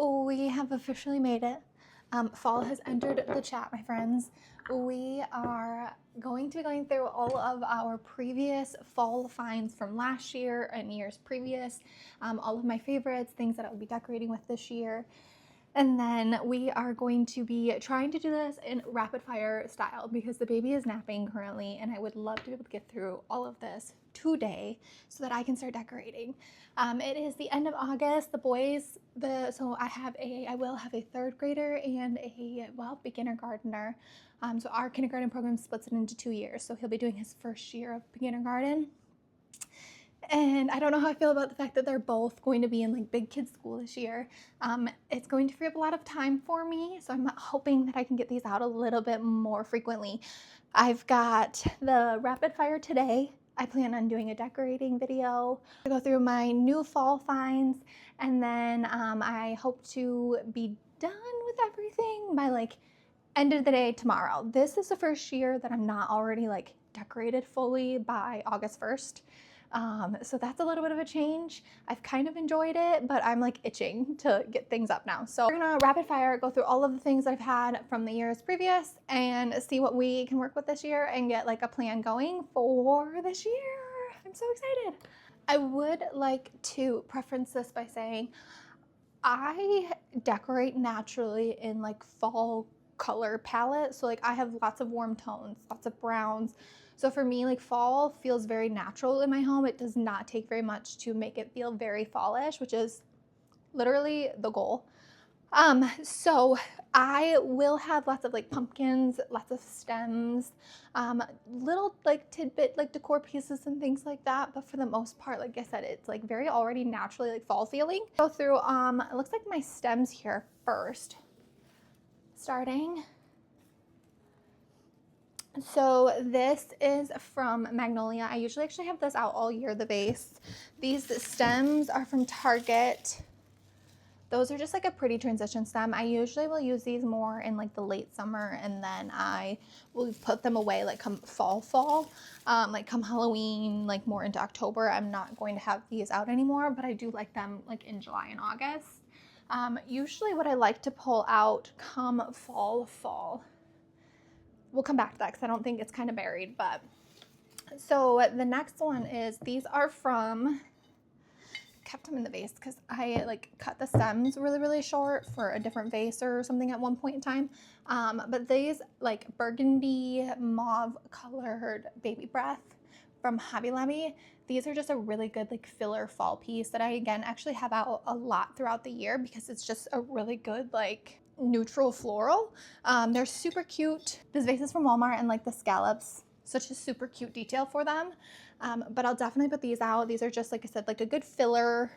We have officially made it. Fall has entered the chat, my friends. We are going to be going through all of our previous fall finds from last year and years previous, all of my favorites, things that I will be decorating with this year. And then we are going to be trying to do this in rapid fire style because the baby is napping currently and I would love to be able to get through all of this today so that I can start decorating. It is the end of August. The boys, I will have a third grader and a beginner gardener. So our kindergarten program splits it into 2 years. So he'll be doing his first year of beginner garden. And I don't know how I feel about the fact that they're both going to be in like big kids school this year. It's going to free up a lot of time for me, so I'm hoping that I can get these out a little bit more frequently. I've got the rapid fire today. I plan on doing a decorating video to go through my new fall finds, and then I hope to be done with everything by like end of the day tomorrow. This is the first year that I'm not already like decorated fully by August 1st. So that's a little bit of a change. I've kind of enjoyed it, but I'm like itching to get things up now. So we're gonna rapid fire go through all of the things I've had from the years previous and see what we can work with this year and get like a plan going for this year. I'm so excited. I would like to preference this by saying I decorate naturally in like fall color palette. So like I have lots of warm tones, lots of browns. So for me, like fall feels very natural in my home. It does not take very much to make it feel very fallish, which is literally the goal. So I will have lots of like pumpkins, lots of stems, little like tidbit like decor pieces and things like that. But for the most part, like I said, it's like very already naturally like fall feeling. Go through, it looks like my stems here first. Starting. So this is from Magnolia. I usually actually have this out all year, the vase. These stems are from Target. Those are just like a pretty transition stem. I usually will use these more in like the late summer, and then I will put them away like come fall. Like come Halloween, like more into October. I'm not going to have these out anymore, but I do like them like in July and August. Usually what I like to pull out come fall. We'll come back to that because I don't think it's kind of buried, but so the next one is, these are from, kept them in the vase because I like cut the stems really short for a different vase or something at one point in time. But these like burgundy mauve colored baby breath from Hobby Lobby. These are just a really good like filler fall piece that I again actually have out a lot throughout the year because it's just a really good like neutral floral. They're super cute. This vase is from Walmart, and like the scallops, such a super cute detail for them. But I'll definitely put these out. These are just, like I said, like a good filler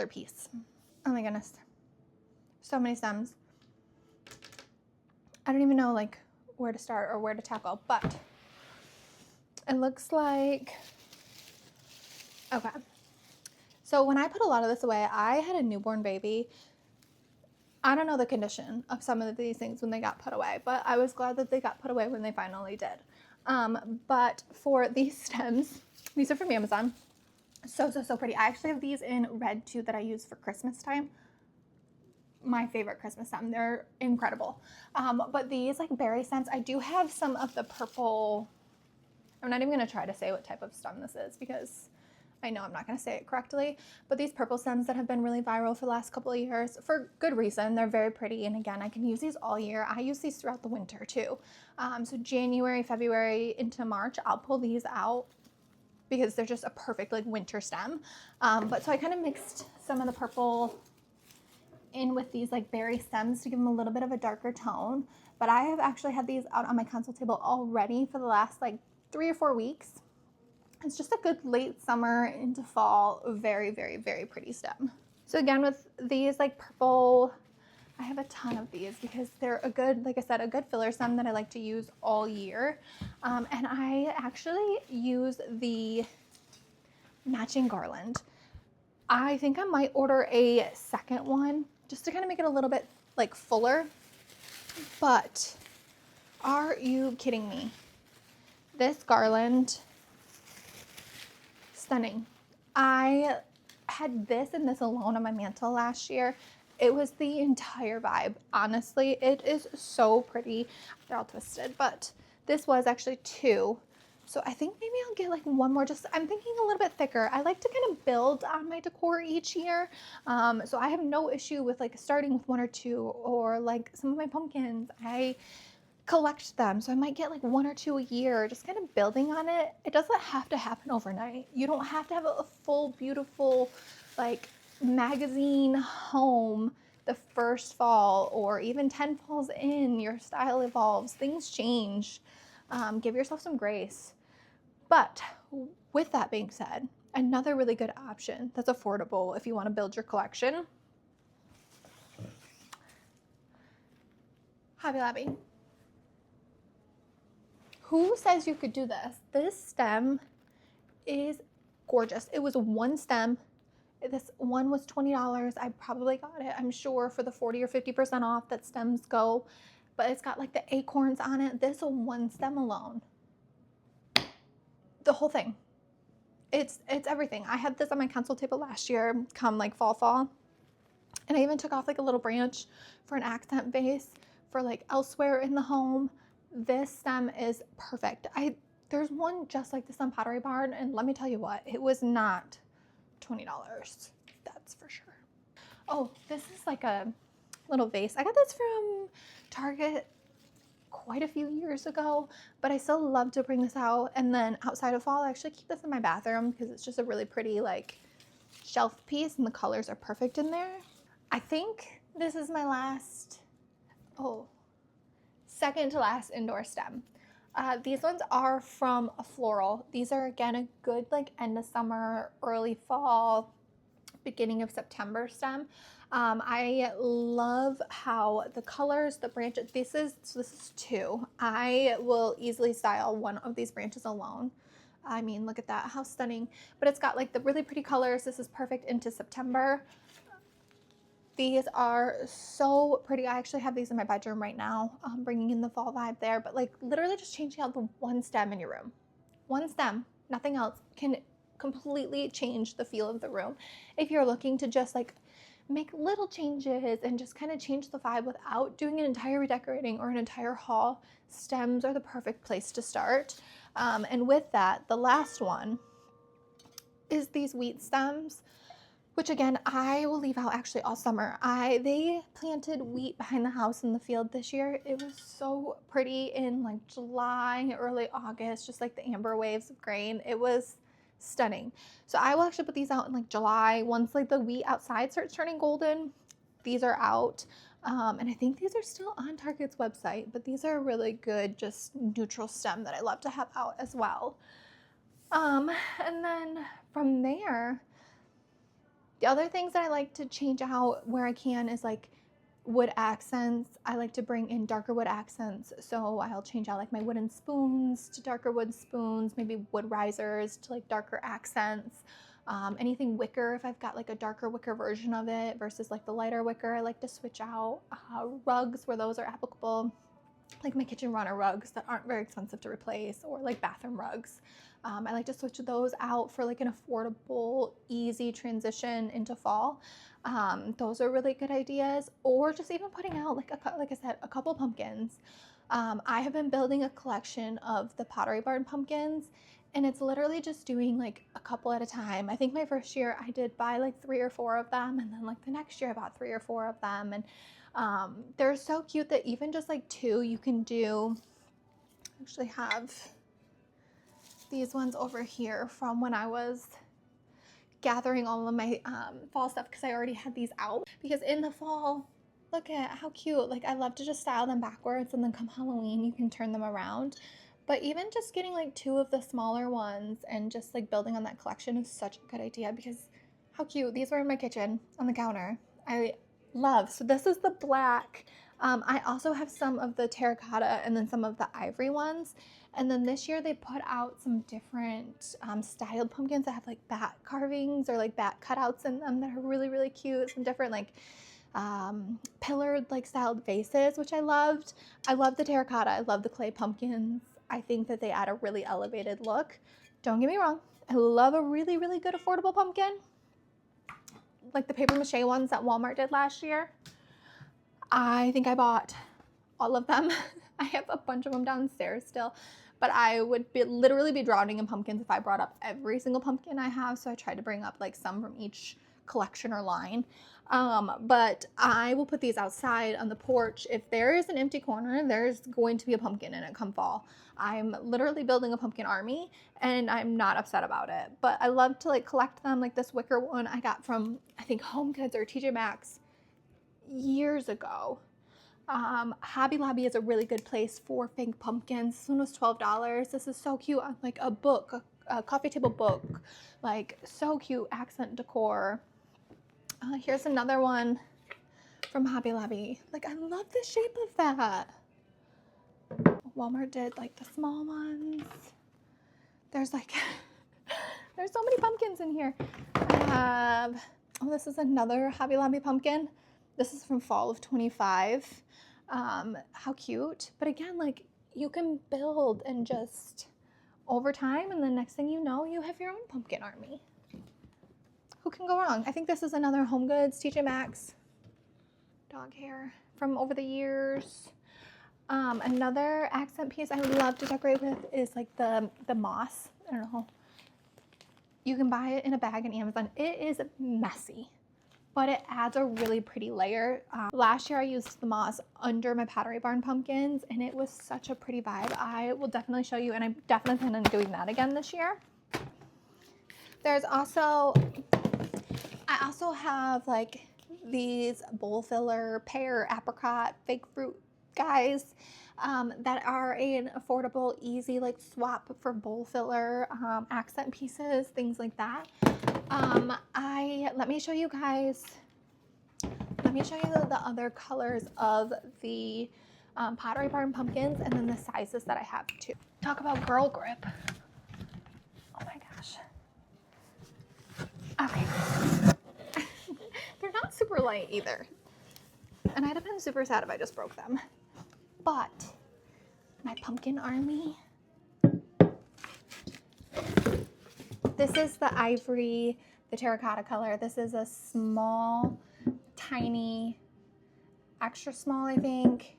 piece. Oh my goodness. So many stems. I don't even know like where to start or where to tackle, but it looks like, okay. So when I put a lot of this away, I had a newborn baby. I don't know the condition of some of these things when they got put away, but I was glad that they got put away when they finally did. But for these stems, these are from Amazon. So pretty. I actually have these in red too that I use for Christmas time. My favorite Christmas stem. They're incredible. But these like berry stems, I do have some of the purple. I'm not even going to try to say what type of stem this is because I know I'm not going to say it correctly, but these purple stems that have been really viral for the last couple of years for good reason. They're very pretty. And again, I can use these all year. I use these throughout the winter too. So January, February into March, I'll pull these out because they're just a perfect like winter stem. But so I kind of mixed some of the purple in with these like berry stems to give them a little bit of a darker tone. But I have actually had these out on my console table already for the last like 3 or 4 weeks. It's just a good late summer into fall, very pretty stem. So again, with these like purple, I have a ton of these because they're a good, like I said, a good filler stem that I like to use all year. And I actually use the matching garland. I think I might order a second one just to kind of make it a little bit like fuller. But are you kidding me? This garland, stunning. I had this and this alone on my mantle last year, It was the entire vibe. Honestly, it is so pretty. They're all twisted, but this was actually 2. So I think maybe I'll get like one more. Just I'm thinking a little bit thicker. I like to kind of build on my decor each year. So I have no issue with like starting with 1 or 2, or like some of my pumpkins. I collect them. So I might get like 1 or 2 a year, just kind of building on it. It doesn't have to happen overnight. You don't have to have a full, beautiful, like magazine home the first fall, or even 10 falls in, your style evolves, things change. Give yourself some grace. But with that being said, another really good option that's affordable if you want to build your collection. Hobby Lobby. Who says you could do this? This stem is gorgeous. It was 1 stem. This one was $20. I probably got it, I'm sure, for the 40 or 50% off that stems go. But it's got like the acorns on it. This 1 stem alone. The whole thing. It's everything. I had this on my console table last year, come like fall. And I even took off like a little branch for an accent vase for like elsewhere in the home. This stem is perfect. There's one just like this on Pottery Barn, and let me tell you what, it was not $20. That's for sure. Oh, this is like a little vase. I got this from Target quite a few years ago, but I still love to bring this out. And then outside of fall, I actually keep this in my bathroom because it's just a really pretty like shelf piece, and the colors are perfect in there. I think this is my second to last indoor stem. These ones are from a floral. These are again a good like end of summer, early fall, beginning of September stem. I love how the colors, the branches, this is 2. I will easily style one of these branches alone. I mean, look at that, how stunning. But it's got like the really pretty colors. This is perfect into September. These are so pretty. I actually have these in my bedroom right now, bringing in the fall vibe there. But like literally just changing out the 1 stem in your room. 1 stem, nothing else, can completely change the feel of the room. If you're looking to just like make little changes and just kind of change the vibe without doing an entire redecorating or an entire haul, stems are the perfect place to start. And with that, the last one is these wheat stems, which again, I will leave out actually all summer. They planted wheat behind the house in the field this year. It was so pretty in like July, early August, just like the amber waves of grain. It was stunning. So I will actually put these out in like July. Once like the wheat outside starts turning golden, these are out. And I think these are still on Target's website, but these are a really good, just neutral stem that I love to have out as well. And then from there, the other things that I like to change out where I can is like wood accents. I like to bring in darker wood accents. So I'll change out like my wooden spoons to darker wood spoons, maybe wood risers to like darker accents. Anything wicker, if I've got like a darker wicker version of it versus like the lighter wicker, I like to switch out. Rugs where those are applicable, like my kitchen runner rugs that aren't very expensive to replace, or like bathroom rugs. I like to switch those out for like an affordable, easy transition into fall. Those are really good ideas. Or just even putting out like I said, a couple pumpkins. I have been building a collection of the Pottery Barn pumpkins, and it's literally just doing like a couple at a time. I think my first year I did buy like 3 or 4 of them, and then like the next year I bought 3 or 4 of them, and they're so cute that even just like 2 you can do. I actually have these ones over here from when I was gathering all of my fall stuff, because I already had these out. Because in the fall, look at how cute. Like I love to just style them backwards, and then come Halloween you can turn them around. But even just getting like 2 of the smaller ones and just like building on that collection is such a good idea, because how cute. These were in my kitchen on the counter. I love. So this is the black. I also have some of the terracotta and then some of the ivory ones. And then this year they put out some different styled pumpkins that have like bat carvings or like bat cutouts in them that are really, really cute. Some different like pillared like styled vases, which I loved. I love the terracotta. I love the clay pumpkins. I think that they add a really elevated look. Don't get me wrong. I love a really, really good affordable pumpkin. like the paper mache ones that Walmart did last year. I think I bought all of them. I have a bunch of them downstairs still, but I would literally be drowning in pumpkins if I brought up every single pumpkin I have. So I tried to bring up like some from each collection or line. But I will put these outside on the porch. If there is an empty corner, there's going to be a pumpkin in it come fall. I'm literally building a pumpkin army and I'm not upset about it. But I love to like collect them. Like this wicker one I got from, I think, Home Goods or TJ Maxx years ago. Hobby Lobby is a really good place for fake pumpkins. This one was $12. This is so cute on like a book, a coffee table book, like so cute, accent decor. Here's another one from Hobby Lobby. Like I love the shape of that. Walmart did like the small ones. There's like, there's so many pumpkins in here. I have, oh, this is another Hobby Lobby pumpkin. This is from fall of 25. How cute. But again, like you can build and just over time, and the next thing you know, you have your own pumpkin army. Who can go wrong? I think this is another Home Goods, TJ Maxx dog hair from over the years. Another accent piece I would love to decorate with is like the moss. I don't know. You can buy it in a bag on Amazon. It is messy, but it adds a really pretty layer. Last year I used the moss under my Pottery Barn pumpkins and it was such a pretty vibe. I will definitely show you, and I definitely plan on doing that again this year. There's also, I also have like these bowl filler, pear, apricot, fake fruit guys that are an affordable, easy like swap for bowl filler, accent pieces, things like that. Let me show you guys, let me show you the other colors of the Pottery Barn pumpkins and then the sizes that I have too. Talk about girl grip. Oh my gosh. Okay. They're not super light either. And I'd have been super sad if I just broke them. But my pumpkin army. This is the ivory, the terracotta color. This is a small, tiny, extra small, I think,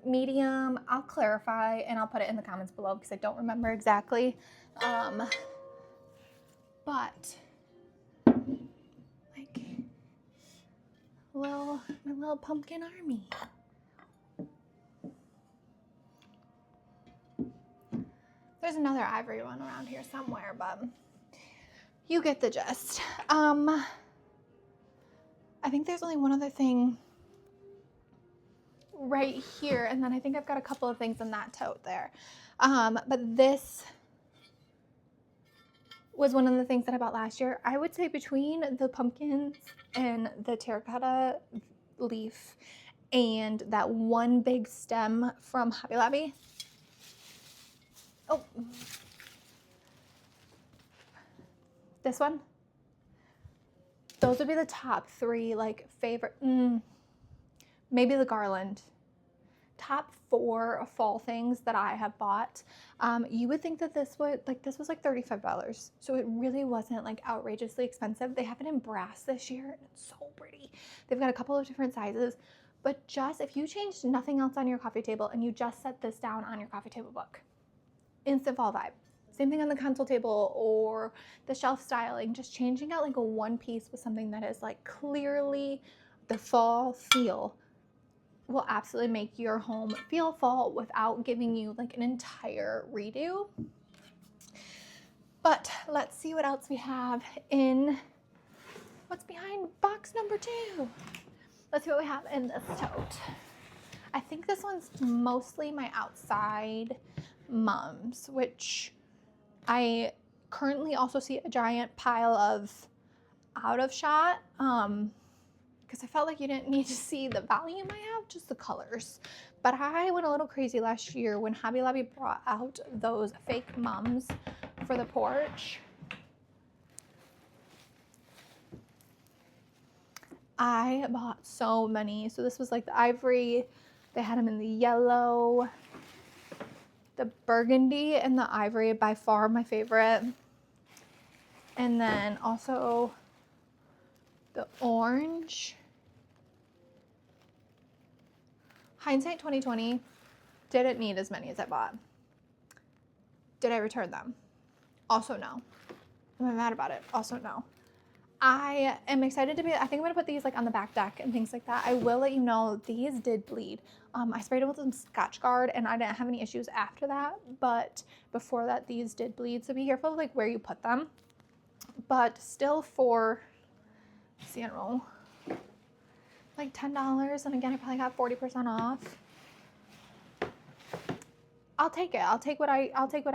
medium. I'll clarify and I'll put it in the comments below because I don't remember exactly. But like my little pumpkin army. There's another ivory one around here somewhere, but you get the gist. I think there's only one other thing right here, and then I think I've got a couple of things in that tote there. But this was one of the things that I bought last year. I would say between the pumpkins and the terracotta leaf and that one big stem from Hobby Lobby. Oh, this one. Those would be the top three, like favorite. Maybe the garland. Top 4 fall things that I have bought. You would think that this was like $35, so it really wasn't like outrageously expensive. They have it in brass this year, and it's so pretty. They've got a couple of different sizes, but just if you changed nothing else on your coffee table and you just set this down on your coffee table book, instant fall vibe. Same thing on the console table or the shelf styling, just changing out like a one piece with something that is like clearly the fall feel will absolutely make your home feel fall without giving you like an entire redo. But let's see what else we have in what's behind box number 2. Let's see what we have in this tote. I think this one's mostly my outside mums, which I currently also see a giant pile of out of shot because I felt like you didn't need to see the volume I have, just the colors. But I went a little crazy last year when Hobby Lobby brought out those fake mums for the porch. I bought so many. So this was like the ivory. They had them in the yellow, the burgundy, and the ivory, by far my favorite. And then also The orange. Hindsight 2020, didn't need as many as I bought. Did I return them? Also no. Am I mad about it? Also no. I am excited to be, I think I'm gonna put these like on the back deck and things like that. I will let you know these did bleed. I sprayed them with some Scotch Guard and I didn't have any issues after that, but before that these did bleed. So be careful of like where you put them. But still for, let's see, I don't know, like $10, and again I probably got 40% off. I'll take it. I'll take what I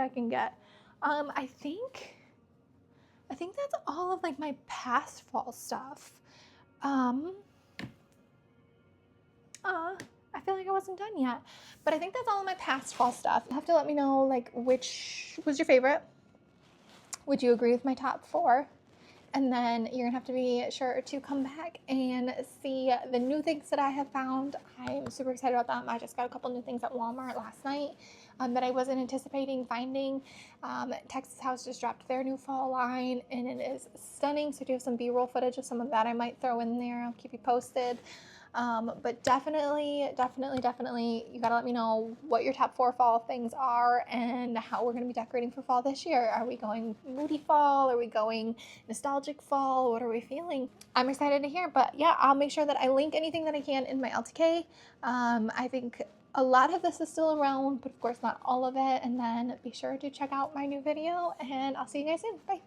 can get. I think that's all of like my past fall stuff. I feel like I wasn't done yet, but I think that's all of my past fall stuff. You have to let me know like which was your favorite. Would you agree with my top 4? And then you're gonna have to be sure to come back and see the new things that I have found. I'm super excited about them. I just got a couple new things at Walmart last night that I wasn't anticipating finding. Texas House just dropped their new fall line and it is stunning. So I do have some B-roll footage of some of that I might throw in there. I'll keep you posted. But definitely, you gotta let me know what your top 4 fall things are and how we're gonna be decorating for fall this year. Are we going moody fall? Are we going nostalgic fall? What are we feeling? I'm excited to hear, but yeah, I'll make sure that I link anything that I can in my LTK. I think a lot of this is still around, but of course not all of it. And then be sure to check out my new video and I'll see you guys soon. Bye.